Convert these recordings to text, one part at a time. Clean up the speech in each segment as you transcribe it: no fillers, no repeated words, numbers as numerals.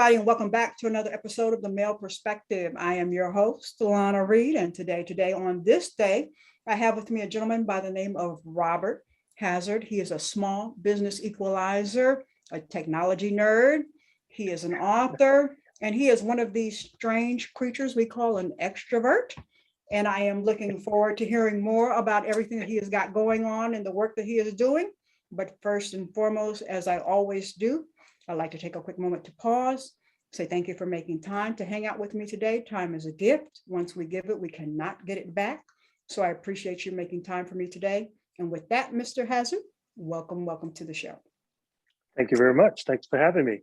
everybody, and welcome back to another episode of The Male Perspective. I am your host, Lana Reid, and today on this day, I have with me a gentleman by the name of Robert Hazzard. He is a small business equalizer, a technology nerd. He is an author, and he is one of these strange creatures we call an extrovert. And I am looking forward to hearing more about everything that he has got going on and the work that he is doing. But first and foremost, as I always do, I'd like to take a quick moment to pause, say thank you for making time to hang out with me today. Time is a gift. Once we give it, we cannot get it back. So I appreciate you making time for me today. And with that, Mr. Hazzard, welcome to the show. Thank you very much. Thanks for having me.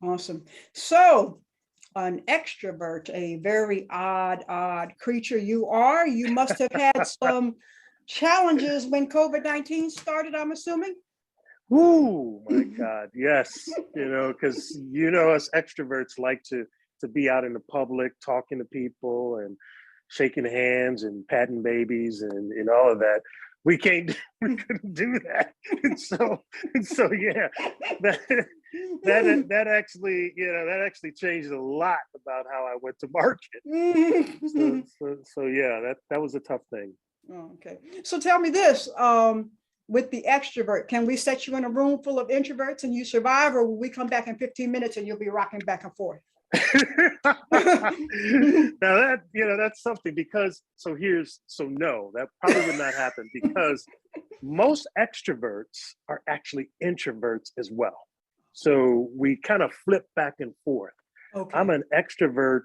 Awesome. So an extrovert, a very odd creature you are. You must have had some challenges when COVID-19 started, I'm assuming. Ooh, my God, yes. Because us extroverts like to be out in the public, talking to people and shaking hands and patting babies and all of that. We couldn't do that. And so yeah, that actually changed a lot about how I went to market. So yeah, that was a tough thing. Okay. So tell me this, with the extrovert, can we set you in a room full of introverts and you survive, or will we come back in 15 minutes and you'll be rocking back and forth? Now that's something, because no, that probably would not happen, because most extroverts are actually introverts as well. So we kind of flip back and forth. Okay. I'm an extrovert,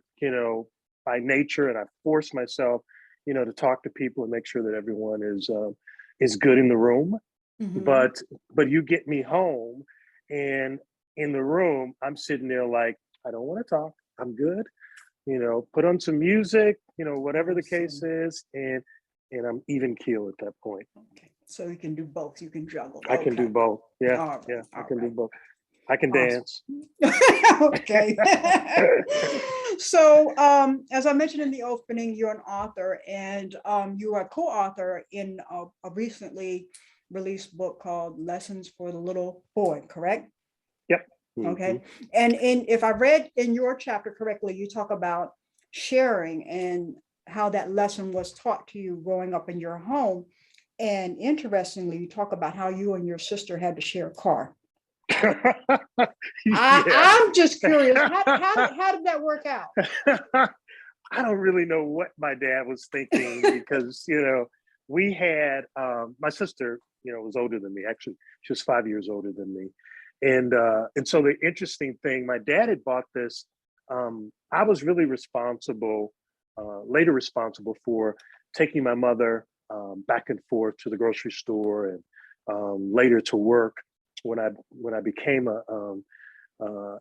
by nature, and I force myself, to talk to people and make sure that everyone is good in the room. Mm-hmm. But you get me home, and in the room, I'm sitting there like, I don't want to talk. I'm good. Put on some music, whatever the case is, and I'm even keel at that point. Okay. So you can do both. You can juggle. I can do both. Yeah. Right. Yeah. I can do both. I can dance. Okay. So as I mentioned in the opening, you're an author, and you are a co-author in a recently released book called Lessons for the Little Boy, correct? Yep. Okay. Mm-hmm. And if I read in your chapter correctly, you talk about sharing and how that lesson was taught to you growing up in your home. And interestingly, you talk about how you and your sister had to share a car. I'm just curious, how did that work out? I don't really know what my dad was thinking, because we had my sister was older than me. Actually, she was 5 years older than me, and so the interesting thing, my dad had bought this. I was really later responsible for taking my mother back and forth to the grocery store and later to work when I became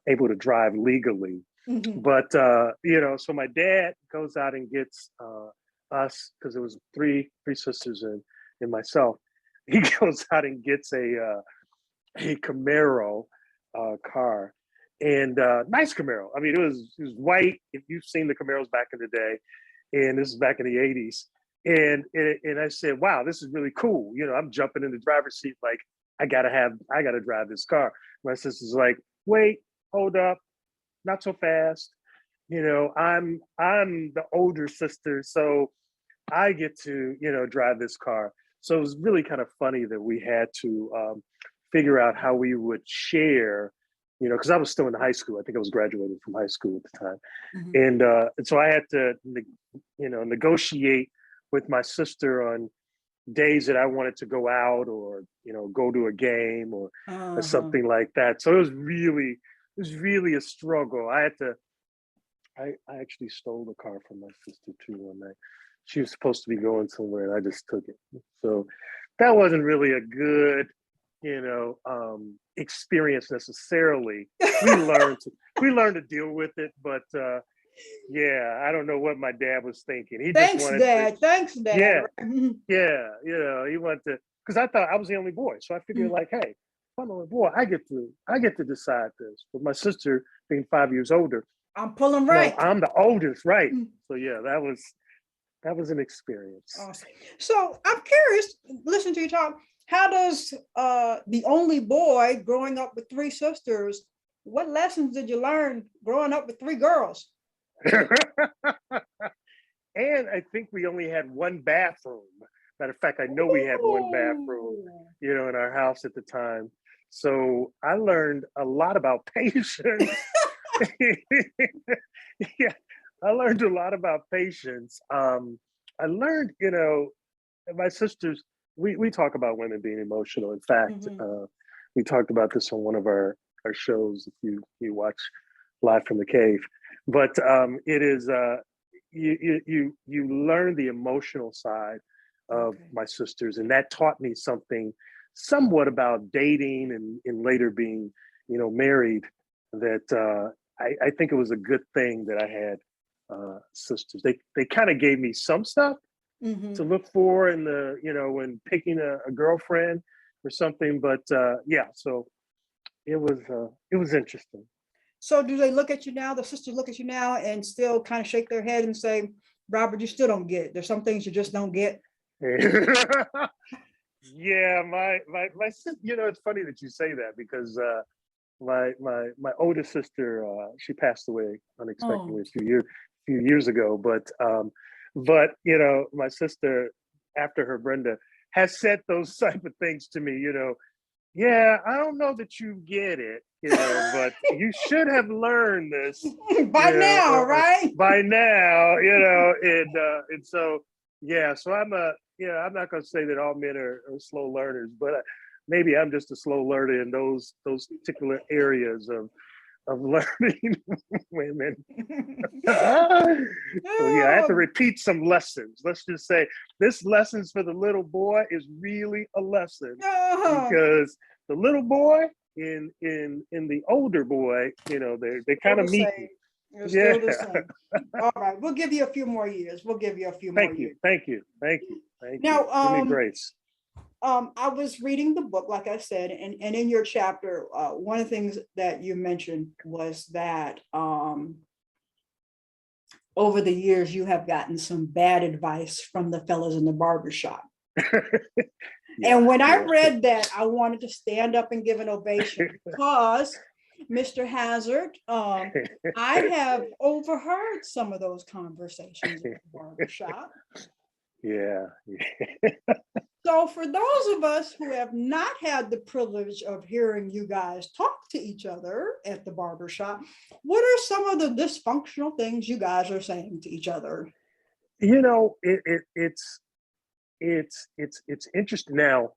able to drive legally. Mm-hmm. But so my dad goes out and gets us, because it was three sisters and myself. He goes out and gets a Camaro car, and nice Camaro. I mean, it was white. If you've seen the Camaros back in the day, and this is back in the 80s. And I said, wow, this is really cool. I'm jumping in the driver's seat like, I gotta drive this car. My sister's like, wait, hold up, not so fast. I'm the older sister, so I get to, drive this car. So it was really kind of funny that we had to figure out how we would share, because I was still in high school. I think I was graduating from high school at the time. Mm-hmm. And so I had to, negotiate with my sister on days that I wanted to go out, or go to a game or something like that. So it was really a struggle. I actually stole the car from my sister too one night. She was supposed to be going somewhere, and I just took it. So that wasn't really a good experience necessarily. We learned to deal with it, but yeah, I don't know what my dad was thinking. Thanks, Dad. Yeah, he wanted to, because I thought I was the only boy, so I figured like, hey, if I'm the only boy, I get to decide this. But my sister being 5 years older, I'm pulling right. I'm the oldest, right? So yeah, that was an experience. Awesome. So I'm curious, listen to you talk. How does the only boy growing up with three sisters what lessons did you learn growing up with three girls? And I think we only had one bathroom. Matter of fact, I know we had one bathroom, Ooh. in our house at the time. So I learned a lot about patience. Yeah, I learned a lot about patience. I learned, my sisters, we talk about women being emotional. In fact, Mhm. we talked about this on one of our shows if you watch Live from the Cave. But it is you learn the emotional side of Okay. my sisters, and that taught me something somewhat about dating and later being, married. That I think it was a good thing that I had sisters. They kind of gave me some stuff to Mhm. look for in the, when picking a girlfriend or something. But yeah, so it was interesting. So do they look at you now? The sisters look at you now and still kind of shake their head and say, Robert, you still don't get it. There's some things you just don't get. Yeah, my sister. It's funny that you say that because my oldest sister, she passed away Oh, unexpectedly a few years ago. But my sister, after her, Brenda, has said those type of things to me. Yeah, I don't know that you get it, but you should have learned this, by now, right? by now, and so yeah, so I'm not going to say that all men are slow learners, but maybe I'm just a slow learner in those particular areas of learning women. So yeah, I have to Oh, repeat some lessons. Let's just say this lessons for the little boy is really a lesson oh, because the little boy in the older boy, they're still kind of the meeting. same. You're Yeah. still the same. All right, we'll give you a few more years. We'll give you a few more Thank you. years. Thank you. Thank you. Thank you. Now, Give me grace. I was reading the book, like I said, and in your chapter, one of the things that you mentioned was that over the years you have gotten some bad advice from the fellas in the barbershop. Yeah. And when I Yeah. read that, I wanted to stand up and give an ovation because Mr. Hazzard, I have overheard some of those conversations at the barbershop. Yeah. So for those of us who have not had the privilege of hearing you guys talk to each other at the barbershop, what are some of the dysfunctional things you guys are saying to each other? It's interesting now.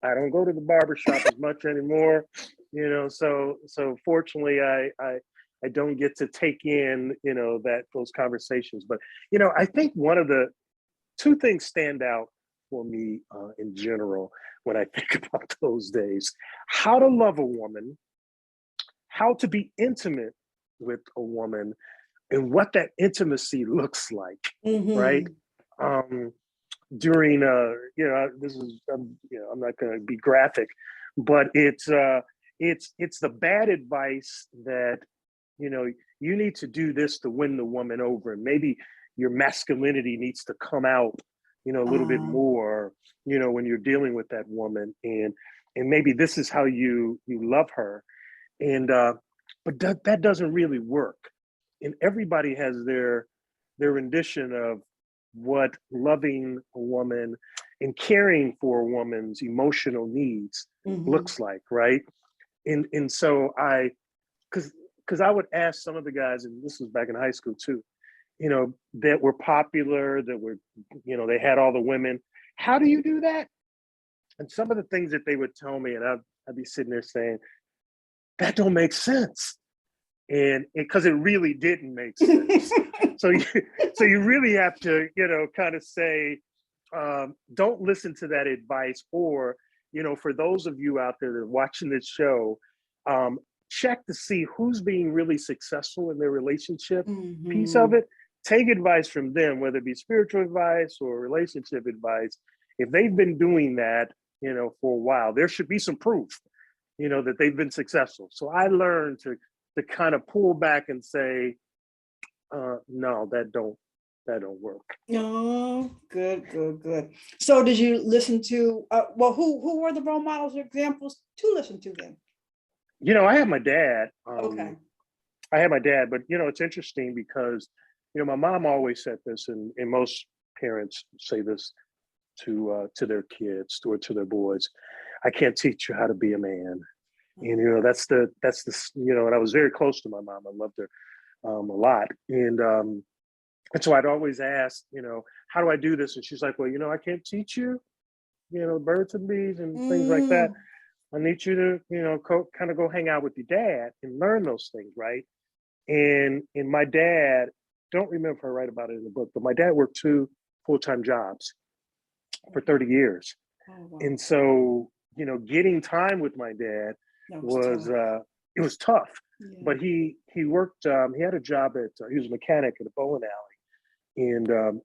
I don't go to the barber shop as much anymore, so fortunately I don't get to take in, those conversations. But I think one of the two things stand out for me in general when I think about those days: how to love a woman, how to be intimate with a woman, and what that intimacy looks like, right? Mm-hmm. Um, during this is I'm not going to be graphic, but it's the bad advice that you know you need to do this to win the woman over, and maybe your masculinity needs to come out a little bit Uh, more when you're dealing with that woman, and maybe this is how you love her, and but that doesn't really work, and everybody has their rendition of what loving a woman and caring for a woman's emotional needs mhm. looks like, right? And so because I would ask some of the guys, and this was back in high school too, that were popular, that were, they had all the women. How do you do that? And some of the things that they would tell me, and I'd be sitting there saying, that don't make sense. And because it really didn't make sense. So you really have to, kind of say, don't listen to that advice. Or, for those of you out there that are watching this show, check to see who's being really successful in their relationship piece of Mhm. it. Take advice from them, whether it be spiritual advice or relationship advice. If they've been doing that, for a while, there should be some proof, that they've been successful. So I learned to kind of pull back and say, no, that don't work. Oh, good, good, good. So did you listen to, well, who were the role models or examples to listen to then? I had my dad. Okay. I had my dad, but it's interesting because my mom always said this, and most parents say this to their kids or to their boys. I can't teach you how to be a man. And and I was very close to my mom. I loved her a lot. And so I'd always ask, how do I do this? And she's like, well, I can't teach you, birds and bees and things like that. Mm, I need you to, kind of go hang out with your dad and learn those things, right? And my dad, don't remember if I write about it in the book, but my dad worked 2 full-time jobs for 30 years. oh, wow. And so, getting time with my dad That was tough. it was tough. Yeah. But he worked, he had a job he was a mechanic at a bowling alley.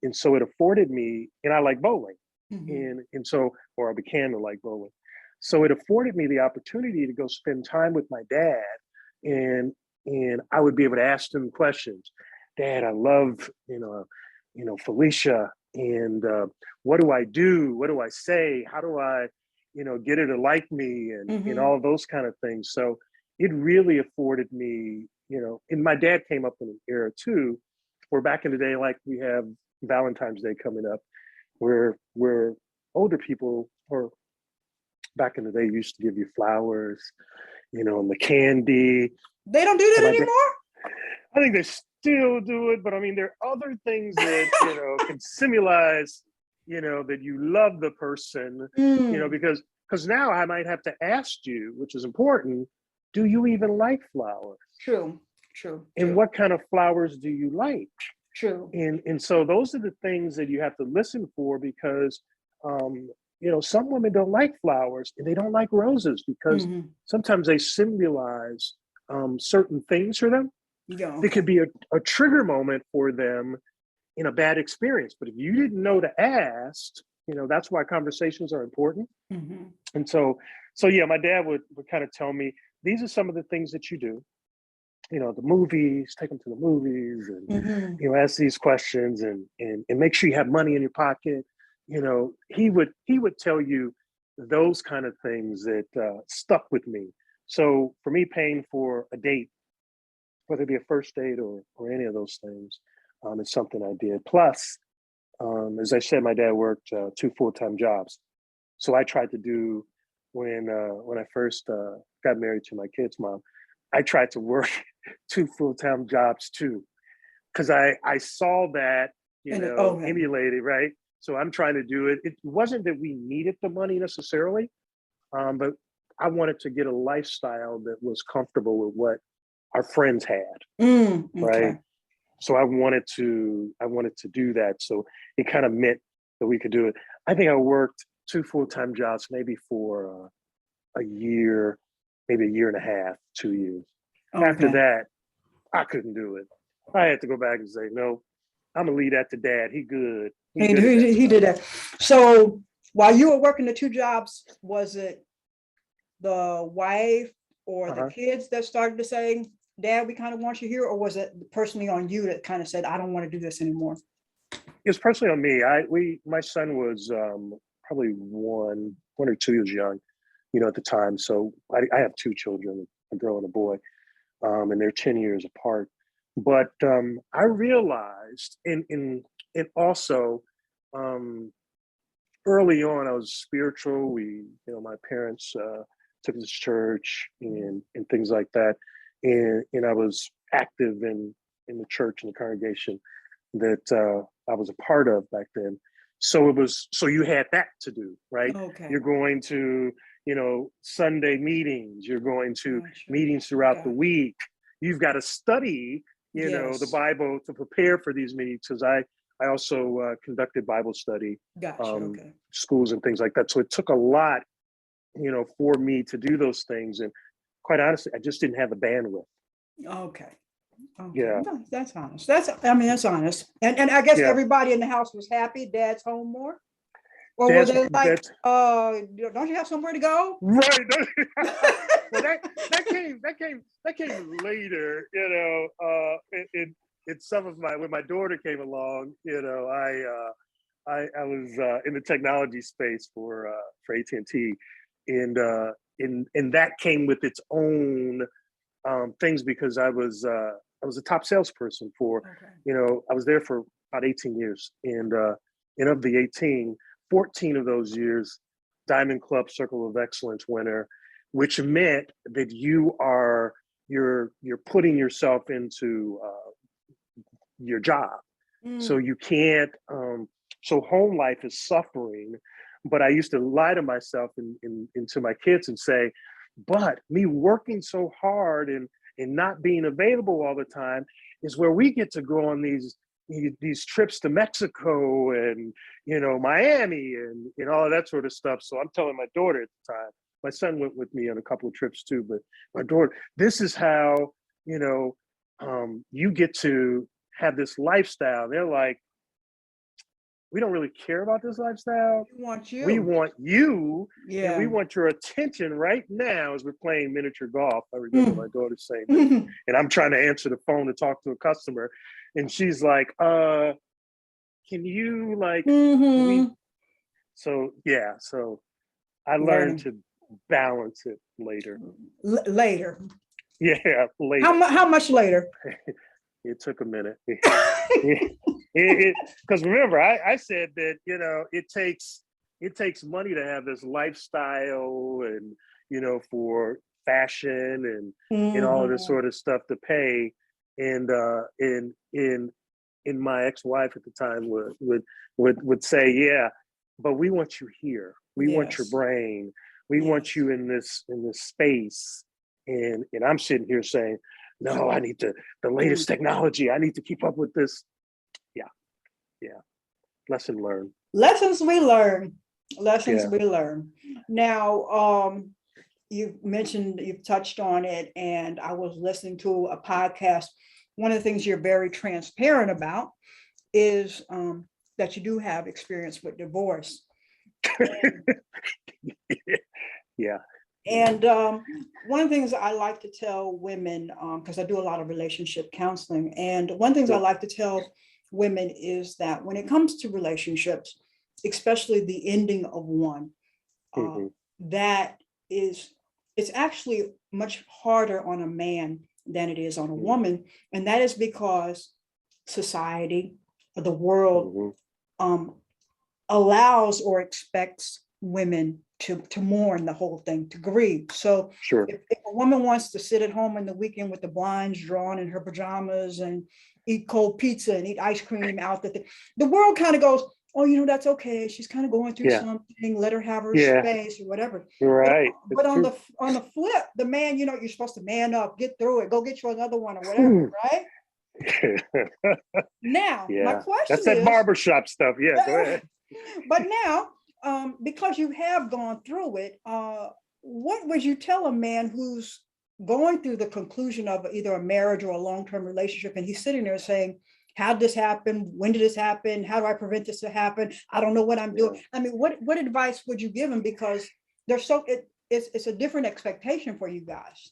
And so it afforded me, and I like bowling. Mhm. And so, or I began to like bowling. So it afforded me the opportunity to go spend time with my dad, and I would be able to ask him questions. Dad, I love, Felicia, and what do I do? What do I say? How do I, get her to like me, and Mhm. all those kind of things. So it really afforded me, and my dad came up in an era too, where back in the day, like we have Valentine's Day coming up, where older people, or back in the day, used to give you flowers, and the candy. They don't do And that my dad, anymore? I think they still do it, but I mean, there are other things that can symbolize, that you love the person, Mm, because now I might have to ask you, which is important, do you even like flowers? true, true, And true, what kind of flowers do you like? true. And so those are the things that you have to listen for, because some women don't like flowers and they don't like roses because Mhm. sometimes they symbolize certain things for them. Yeah, It okay. could be a trigger moment for them in a bad experience. But if you didn't know to ask, that's why conversations are important. Mhm. And so yeah, my dad would kind of tell me, these are some of the things that you do. The movies, take them to the movies, and Mhm. ask these questions, and make sure you have money in your pocket. He would tell you those kind of things that stuck with me. So for me, paying for a date, whether it be a first date or any of those things, is something I did. Plus, as I said, my dad worked 2 full-time jobs, so I tried to do, when I first got married to my kid's mom, I tried to work 2 full-time jobs too, because I saw that, And okay. emulated, right? So I'm trying to do it. It wasn't that we needed the money necessarily, but I wanted to get a lifestyle that was comfortable with what our friends had, right? Okay. So I wanted to do that. So it kind of meant that we could do it. I think I worked 2 full-time jobs, maybe for a year, maybe a year and a half, 2 years. After Okay. that, I couldn't do it. I had to go back and say, no, I'm gonna leave that to dad. He good. He He, good at that he stuff. did that. So while you were working the two jobs, was it the wife or the Uh-huh. kids that started to say, Dad, we kind of want you here? Or was it personally on you that kind of said, I don't want to do this anymore? It was personally on me. My son was probably 1 or 2 years young, at the time. So I have 2 children, a girl and a boy, and they're 10 years apart. But I realized, and also, um, early on, I was spiritual. My parents took us to church and things like that, and I was active in the church and the congregation that I was a part of back then. So you had that to do, right? Okay. You're going to, Sunday meetings. You're going to Gotcha. meetings throughout the Gotcha. week. You've got to study, the Yes. Bible to prepare for these meetings. Because I also conducted Bible study Gotcha. Okay. schools and things like that. So it took a lot, for me to do those things. And quite honestly, I just didn't have the bandwidth. Okay. Okay. Yeah. No, that's honest. That's honest. And I guess Yeah. everybody in the house was happy. Dad's home more. Or were That's they like, that's don't you have somewhere to go? right. Well, that came later. In some of my, when my daughter came along, I was in the technology space for AT&T, and and that came with its own things, because I was a top salesperson for, I was there for about 18 years, and of the 18, 14 of those years, Diamond Club Circle of Excellence winner, which meant that you're putting yourself into your job. So you can't, so home life is suffering, but I used to lie to myself and to my kids and say, but me working so hard and not being available all the time is where we get to go on these trips to Mexico and, Miami and all of that sort of stuff. So I'm telling my daughter at the time, my son went with me on a couple of trips too, but my daughter, this is how, you get to have this lifestyle. They're like, we don't really care about this lifestyle. We want you. We want you, Yeah. and we want your attention right now as we're playing miniature golf. I remember my daughter saying that. And I'm trying to answer the phone to talk to a customer. And she's like, can you so I learned to balance it later. Later. Yeah, later. How much later? It took a minute. Because remember, I said that, it takes money to have this lifestyle and, for fashion and all of this sort of stuff to pay. And my ex-wife at the time would say, yeah, but we want you here. We want your brain. We want you in this space. And I'm sitting here saying, no, I need the latest technology. I need to keep up with this. Yeah. Lesson learned. Lessons we learn. We learn. Now, you've touched on it, and I was listening to a podcast. One of the things you're very transparent about is that you do have experience with divorce. Yeah. And one of the things I like to tell women, because I do a lot of relationship counseling, and one of the things I like to tell women is that when it comes to relationships, especially the ending of one, it's actually much harder on a man than it is on a woman. And that is because society, the world, allows or expects women to mourn the whole thing, to grieve. So if a woman wants to sit at home in the weekend with the blinds drawn in her pajamas and eat cold pizza and eat ice cream out, the world kind of goes, oh, that's okay. She's kind of going through something. Let her have her space or whatever. Right. But on the flip, the man, you're supposed to man up, get through it, go get you another one or whatever, right? Now, my question that's that barbershop stuff. Yeah, go ahead. But now, because you have gone through it, what would you tell a man who's going through the conclusion of either a marriage or a long-term relationship, and he's sitting there saying, how did this happen? When did this happen? How do I prevent this to happen? I don't know what I'm doing. I mean, what advice would you give him? Because it's a different expectation for you guys.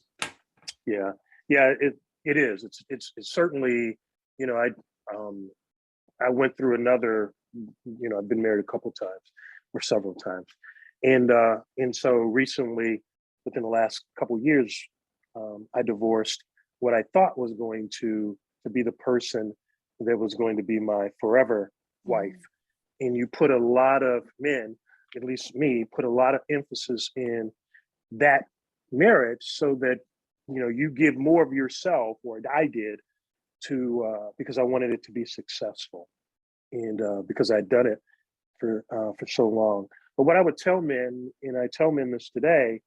Yeah, it is. It's certainly, I went through another, I've been married a couple times or several times. And so recently, within the last couple of years, I divorced what I thought was going to be the person that was going to be my forever wife. And you put a lot of men, at least me, put a lot of emphasis in that marriage so that, you give more of yourself, or I did, to because I wanted it to be successful, and because I'd done it for so long. But what I would tell men, and I tell men this today,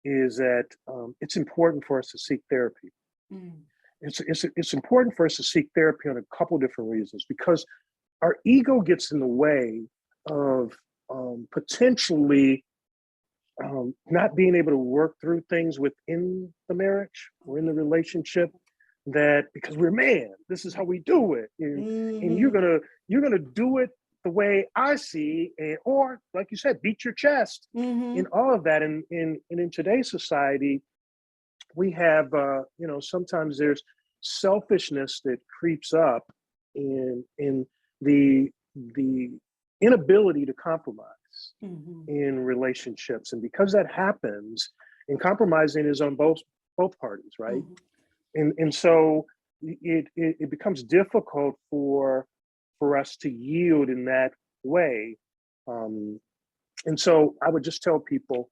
is that it's important for us to seek therapy. It's important for us to seek therapy on a couple different reasons, because our ego gets in the way of potentially not being able to work through things within the marriage or in the relationship, that because we're man, this is how we do it, and you're gonna do it the way I see, or like you said, beat your chest, and all of that. And in today's society, we have sometimes there's selfishness that creeps up in the inability to compromise in relationships. And because that happens, and compromising is on both parties, right? And so it becomes difficult for us to yield in that way. And so I would just tell people,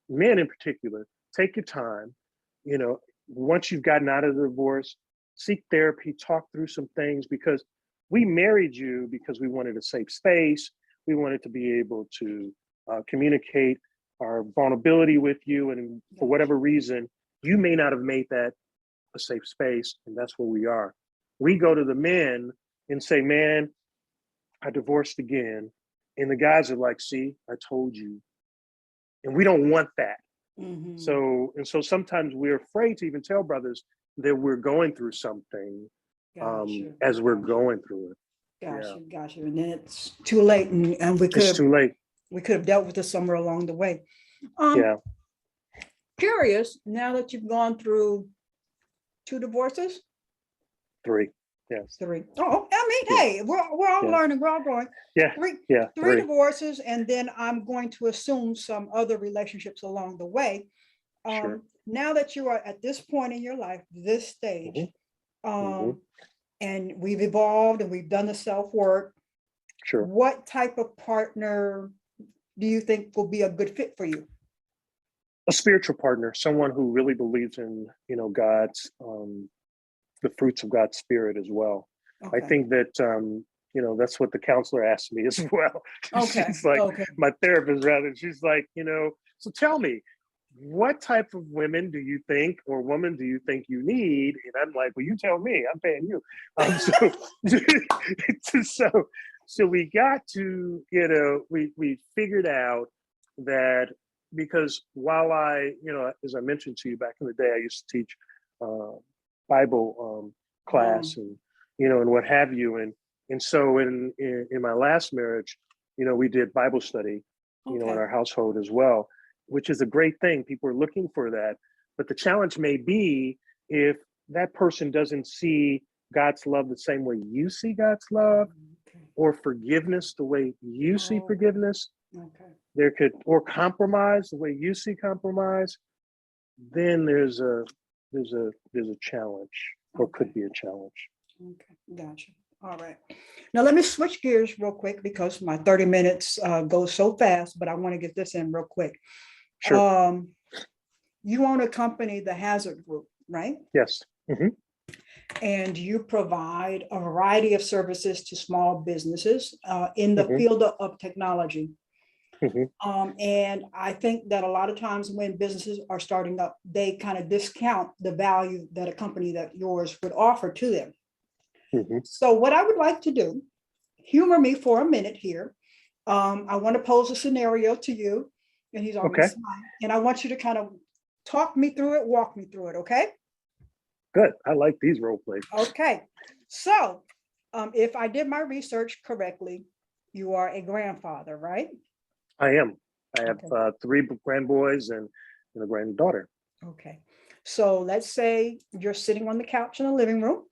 men in particular, take your time. Once you've gotten out of the divorce, seek therapy, talk through some things, because we married you because we wanted a safe space. We wanted to be able to communicate our vulnerability with you. And for whatever reason, you may not have made that a safe space. And that's where we are. We go to the men and say, man, I divorced again. And the guys are like, see, I told you. And we don't want that. So sometimes we're afraid to even tell brothers that we're going through something as we're going through it. Gotcha. And then it's too late, and it's too late. We could have dealt with this somewhere along the way. Curious, now that you've gone through 2 divorces? 3. Yes. 3. Oh, I mean, hey, we're all learning, we're all growing. Yeah. 3 divorces, and then I'm going to assume some other relationships along the way. Sure. Now that you are at this point in your life, this stage, and we've evolved and we've done the self-work. Sure. What type of partner do you think will be a good fit for you? A spiritual partner, someone who really believes in, God's, the fruits of God's spirit as well. Okay. I think that, that's what the counselor asked me as well. Okay. She's like, my therapist rather, she's like, so tell me, what type of women do you think, or woman do you think you need? And I'm like, well, you tell me, I'm paying you. So we got to, we figured out that, because while I, as I mentioned to you back in the day, I used to teach Bible class and, and what have you. And so in my last marriage, we did Bible study, in our household as well, which is a great thing. People are looking for that. But the challenge may be if that person doesn't see God's love the same way you see God's love, or forgiveness the way you see forgiveness. There could, or compromise the way you see compromise. Then there's a challenge, or could be a challenge. Okay, gotcha. All right. Now let me switch gears real quick, because my 30 minutes goes so fast, but I want to get this in real quick. Sure. You own a company, the Hazzard Group, right? Yes. And you provide a variety of services to small businesses in the field of technology. And I think that a lot of times when businesses are starting up, they kind of discount the value that a company that yours would offer to them. So what I would like to do, humor me for a minute here. I want to pose a scenario to you, and he's already smiling, and I want you to kind of talk me through it, walk me through it, okay? Good. I like these role plays. Okay. So if I did my research correctly, you are a grandfather, right? I am. I have 3 grandboys and a granddaughter. Okay. So let's say you're sitting on the couch in the living room,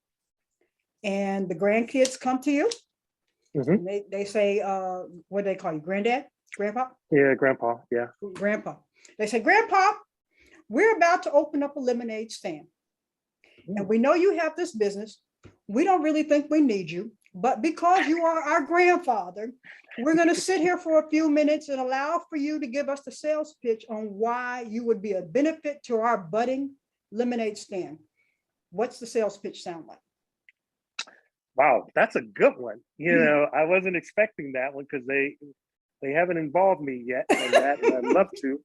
and the grandkids come to you. They say, what do they call you? Granddad? Grandpa? Yeah, grandpa. Yeah. Grandpa. They say, Grandpa, we're about to open up a lemonade stand. And we know you have this business. We don't really think we need you, but because you are our grandfather, we're going to sit here for a few minutes and allow for you to give us the sales pitch on why you would be a benefit to our budding lemonade stand. What's the sales pitch sound like? Wow, that's a good one. I wasn't expecting that one, because they haven't involved me yet in that, and I'd love to.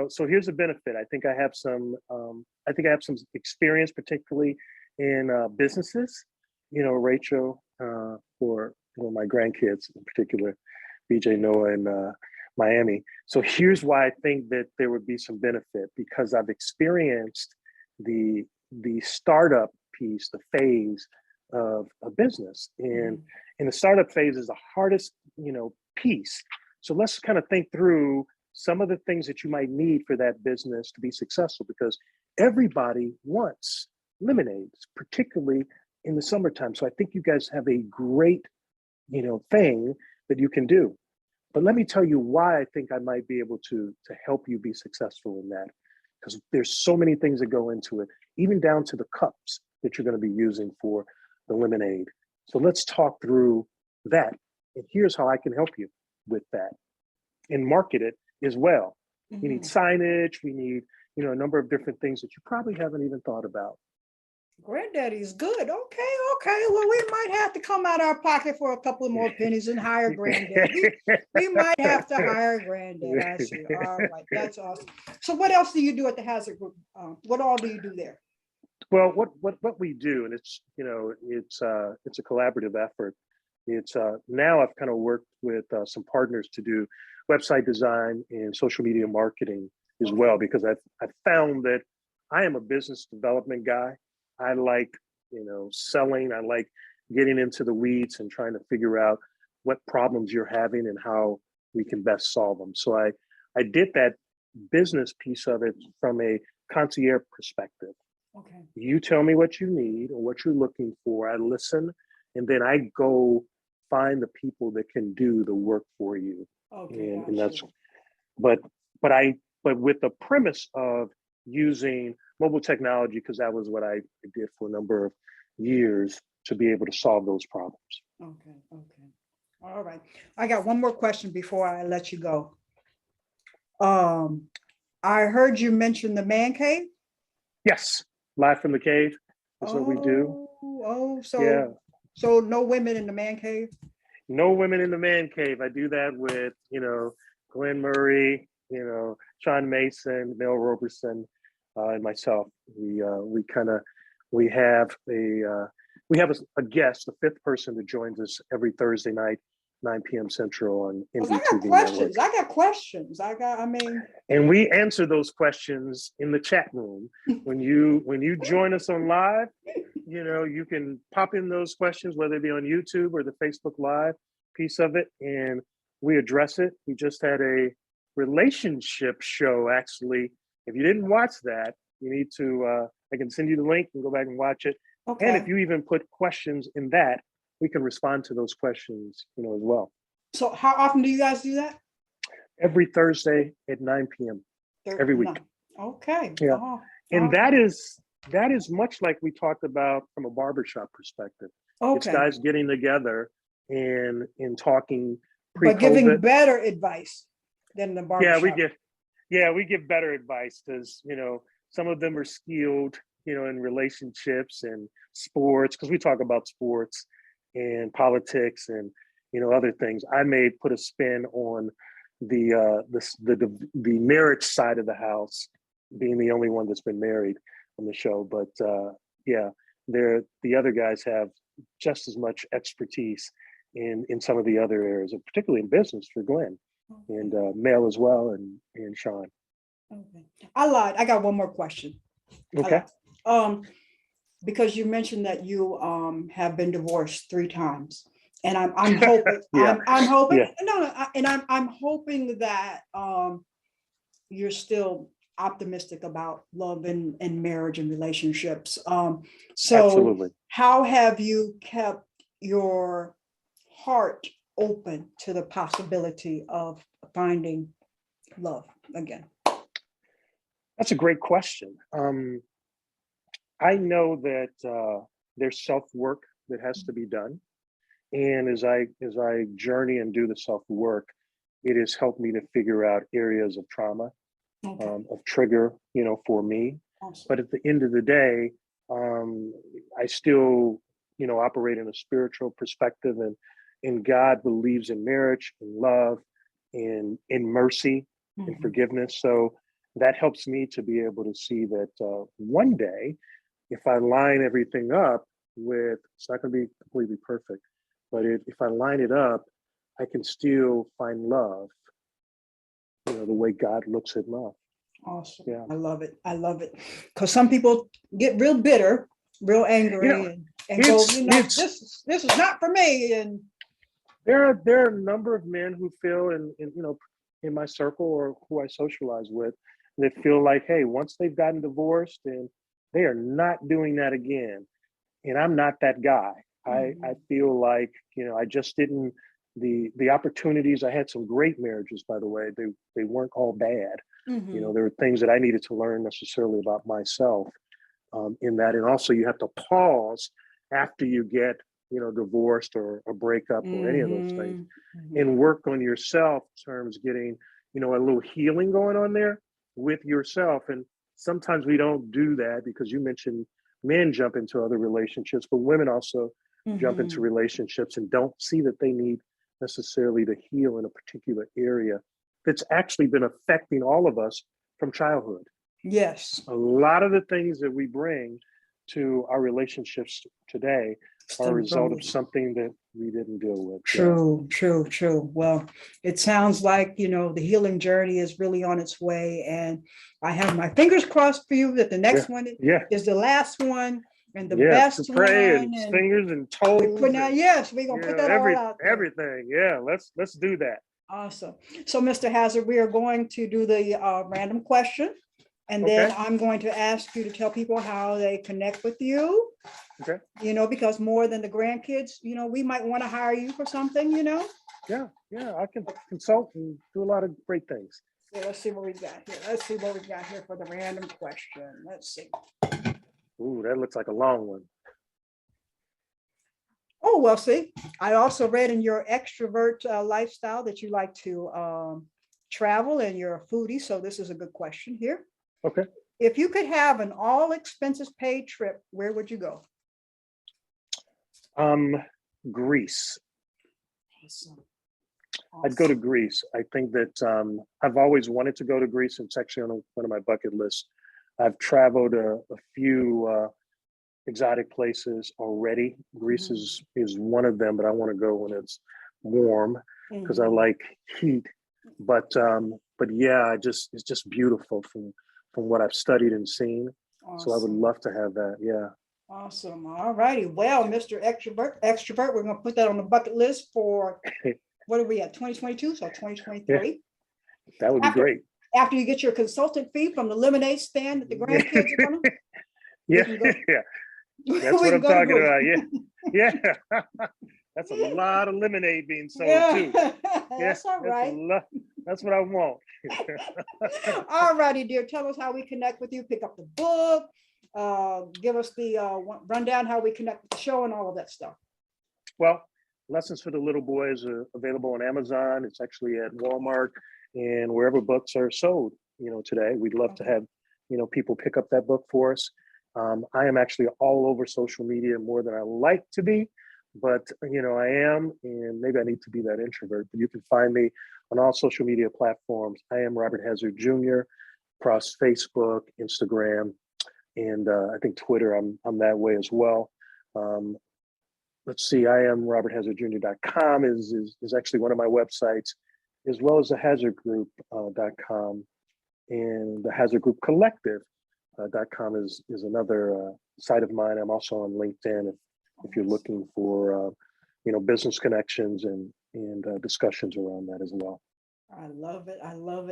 So here's a benefit. I think I have some experience, particularly in businesses. Rachel, for my grandkids in particular, BJ, Noah, and Miami. So here's why I think that there would be some benefit, because I've experienced the startup piece, the phase of a business, and the startup phase is the hardest, piece. So let's kind of think through some of the things that you might need for that business to be successful, because everybody wants lemonades, particularly in the summertime. So I think you guys have a great, thing that you can do. But let me tell you why I think I might be able to help you be successful in that. Because there's so many things that go into it, even down to the cups that you're going to be using for the lemonade. So let's talk through that. And here's how I can help you with that and market it as well. We need signage. We need, a number of different things that you probably haven't even thought about. Granddaddy's good. Okay. Well, we might have to come out our pocket for a couple of more pennies and hire Granddaddy. We might have to hire Granddad. I see. All right, that's awesome. So, what else do you do at the Hazzard Group? What all do you do there? Well, what we do, and it's a collaborative effort. It's now I've kind of worked with some partners to do website design and social media marketing as well, because I've found that I am a business development guy. I like, selling. I like getting into the weeds and trying to figure out what problems you're having and how we can best solve them. So I did that business piece of it from a concierge perspective. Okay. You tell me what you need or what you're looking for. I listen, and then I go find the people that can do the work for you. Okay. And that's, but with the premise of using mobile technology, because that was what I did for a number of years to be able to solve those problems. Okay. All right. I got one more question before I let you go. I heard you mention the man cave. Yes, live from the cave. That's what we do. So no women in the man cave? No women in the man cave. I do that with, Glenn Murray, Sean Mason, Mel Roberson, and myself. We have a guest, the fifth person that joins us every Thursday night, 9 p.m. Central on NBTV Network. I got questions. And we answer those questions in the chat room. When you join us on live, you can pop in those questions, whether it be on YouTube or the Facebook Live piece of it, and we address it. We just had a relationship show, actually. If you didn't watch that, you need to, I can send you the link and go back and watch it. Okay. And if you even put questions in that, we can respond to those questions, as well. So how often do you guys do that? Every Thursday at 9 p.m. every week. Okay. Yeah. And that is much like we talked about from a barbershop perspective. Okay. It's guys getting together and talking pre-COVID. But giving better advice than the barbershop. We give better advice because, some of them are skilled, in relationships and sports, because we talk about sports and politics and, other things. I may put a spin on the marriage side of the house, being the only one that's been married on the show. But the other guys have just as much expertise in some of the other areas, and particularly in business for Glenn and Mel as well, and Sean. Okay. I lied. I got one more question. Okay. Because you mentioned that you have been divorced 3 times, and I'm hoping I'm hoping I'm hoping that you're still optimistic about love and marriage and relationships. So absolutely. How have you kept your heart open to the possibility of finding love again? That's a great question. I know that there's self-work that has to be done. And as I journey and do the self-work, it has helped me to figure out areas of trauma, of trigger, for me. Awesome. But at the end of the day, I still, operate in a spiritual perspective, and God believes in marriage and love and in mercy and forgiveness. So that helps me to be able to see that one day, if I line everything up with, it's not going to be completely perfect, but if I line it up, I can still find love, the way God looks at love. Awesome. Yeah. I love it. Because some people get real bitter, real angry, and go, this is not for me. And there are a number of men who feel in my circle or who I socialize with, that feel like, hey, once they've gotten divorced, and they are not doing that again. And I'm not that guy. I feel like, I just didn't the opportunities. I had some great marriages, by the way. They weren't all bad. You know, there were things that I needed to learn necessarily about myself in that. And also you have to pause after you get, divorced or a breakup or any of those things, and work on yourself in terms of getting, a little healing going on there with yourself. And sometimes we don't do that because you mentioned men jump into other relationships, but women also jump into relationships and don't see that they need necessarily to heal in a particular area that's actually been affecting all of us from childhood. Yes. A lot of the things that we bring to our relationships today are a result of something that we didn't deal with. True. Well, it sounds like, the healing journey is really on its way. And I have my fingers crossed for you that the next one is the last one and the best pray one. And fingers and toes. We're going to put that all out there. Everything. Yeah, let's do that. Awesome. So, Mr. Hazzard, we are going to do the random question. And then I'm going to ask you to tell people how they connect with you. Okay. Because more than the grandkids, we might want to hire you for something, Yeah, I can consult and do a lot of great things. Yeah, let's see what we got here. For the random question. Let's see. Ooh, that looks like a long one. Oh, well, see, I also read in your extrovert lifestyle that you like to travel and you're a foodie. So this is a good question here. Okay. If you could have an all expenses paid trip, where would you go? Greece. Awesome. I'd go to Greece. I think that I've always wanted to go to Greece. It's actually on one of my bucket lists. I've traveled a few exotic places already. Greece is one of them, but I want to go when it's warm because I like heat. But yeah, it's just beautiful from what I've studied and seen. Awesome. So I would love to have that. Yeah. Awesome. All righty. Well, Mr. Extrovert, we're going to put that on the bucket list for, what are we at, 2022? So 2023. Yeah, that would be great. After you get your consultant fee from the lemonade stand that the grandkids are going to. Yeah. That's what I'm talking about. Yeah. That's a lot of lemonade being sold too. That's all right. That's what I want. All righty, dear. Tell us how we connect with you. Pick up the book. Give us the rundown how we connect with the show and all of that stuff. Well, Lessons for the Little Boys are available on Amazon. It's actually at Walmart and wherever books are sold. Today we'd love to have people pick up that book for us. I am actually all over social media more than I like to be. But, I am, and maybe I need to be that introvert, but you can find me on all social media platforms. I am Robert Hazzard Jr. across Facebook, Instagram, and I think Twitter, I'm that way as well. Let's see, I am roberthazzardjr.com is actually one of my websites, as well as the hazzardgroup.com and the Hazzard Group Collective.com is another site of mine. I'm also on LinkedIn if you're looking for business connections and discussions around that as well. I love it. I love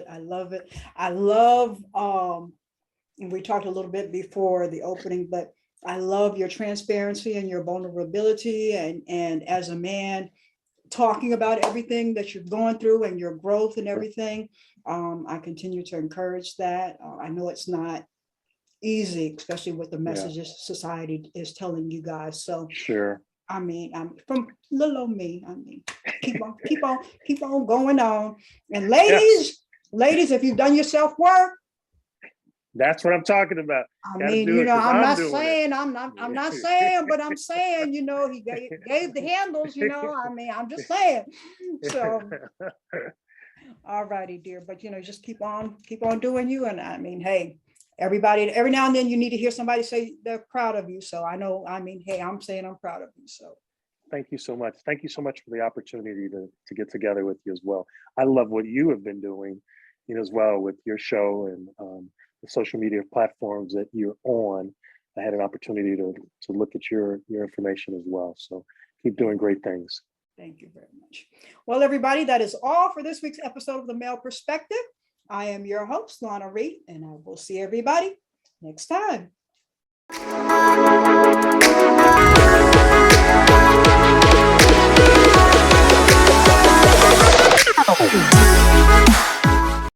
and we talked a little bit before the opening, but I love your transparency and your vulnerability and as a man talking about everything that you're going through and your growth and everything. I continue to encourage that. I know it's not easy, especially with the messages society is telling you guys. So sure. I mean, from little old me, keep on going on. And ladies, if you've done your self-work, that's what I'm talking about. I'm not saying, but I'm saying, he gave the handles, I'm just saying. So, all righty, dear, but just keep on doing you. And hey, everybody, every now and then you need to hear somebody say they're proud of you. So I know, hey, I'm saying I'm proud of you. So thank you so much. Thank you so much for the opportunity to get together with you as well. I love what you have been doing, as well with your show and the social media platforms that you're on. I had an opportunity to look at your information as well. So keep doing great things. Thank you very much. Well, everybody, that is all for this week's episode of The Male Perspective. I am your host, Lana Reid, and I will see everybody next time.